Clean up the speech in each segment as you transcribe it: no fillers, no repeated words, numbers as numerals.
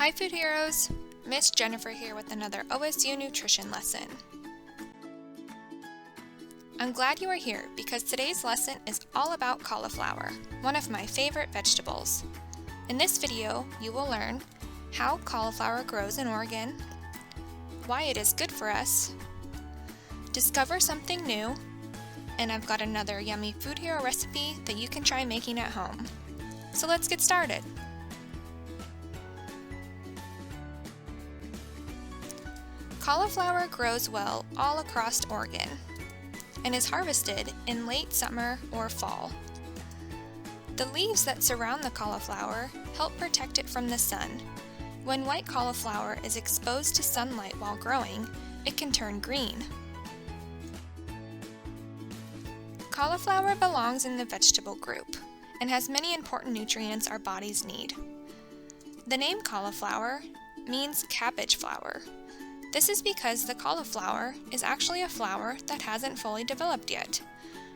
Hi Food Heroes! Miss Jennifer here with another OSU nutrition lesson. I'm glad you are here because today's lesson is all about cauliflower, one of my favorite vegetables. In this video, you will learn how cauliflower grows in Oregon, why it is good for us, discover something new, and I've got another yummy Food Hero recipe that you can try making at home. So let's get started. Cauliflower grows well all across Oregon and is harvested in late summer or fall. The leaves that surround the cauliflower help protect it from the sun. When white cauliflower is exposed to sunlight while growing, it can turn green. Cauliflower belongs in the vegetable group and has many important nutrients our bodies need. The name cauliflower means cabbage flower. This is because the cauliflower is actually a flower that hasn't fully developed yet.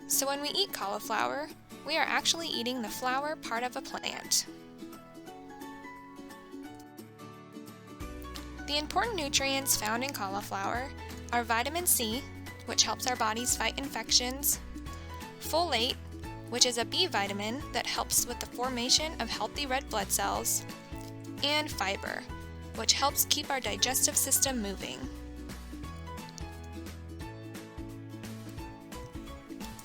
So when we eat cauliflower, we are actually eating the flower part of a plant. The important nutrients found in cauliflower are vitamin C, which helps our bodies fight infections, folate, which is a B vitamin that helps with the formation of healthy red blood cells, and fiber, which helps keep our digestive system moving.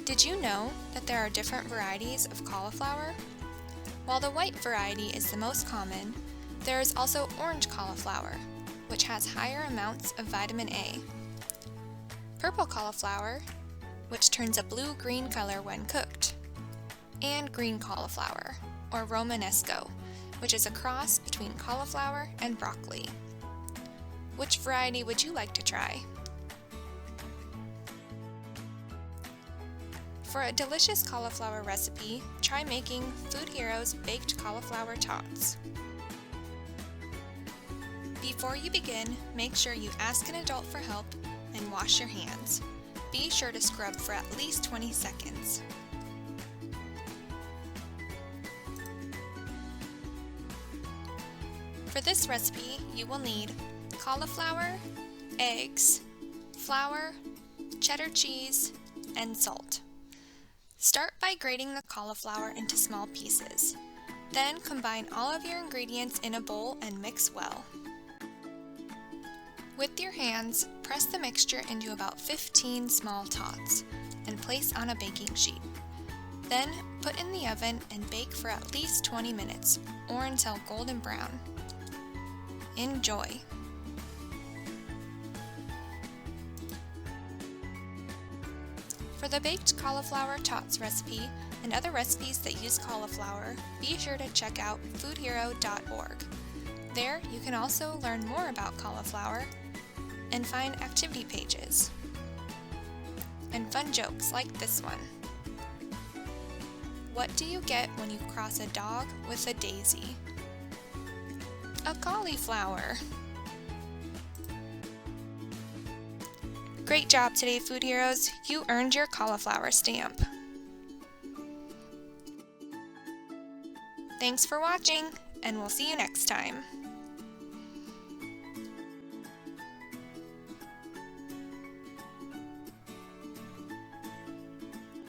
Did you know that there are different varieties of cauliflower? While the white variety is the most common, there is also orange cauliflower, which has higher amounts of vitamin A. Purple cauliflower, which turns a blue-green color when cooked, and green cauliflower, or Romanesco, which is a cross between cauliflower and broccoli. Which variety would you like to try? For a delicious cauliflower recipe, try making Food Hero's baked cauliflower tots. Before you begin, make sure you ask an adult for help and wash your hands. Be sure to scrub for at least 20 seconds. For this recipe, you will need cauliflower, eggs, flour, cheddar cheese, and salt. Start by grating the cauliflower into small pieces. Then combine all of your ingredients in a bowl and mix well. With your hands, press the mixture into about 15 small tots and place on a baking sheet. Then put in the oven and bake for at least 20 minutes or until golden brown. Enjoy! For the baked cauliflower tots recipe and other recipes that use cauliflower, be sure to check out foodhero.org. There you can also learn more about cauliflower and find activity pages and fun jokes like this one. What do you get when you cross a dog with a daisy? A cauliflower. Great job today, Food Heroes. You earned your cauliflower stamp. Thanks for watching, and we'll see you next time.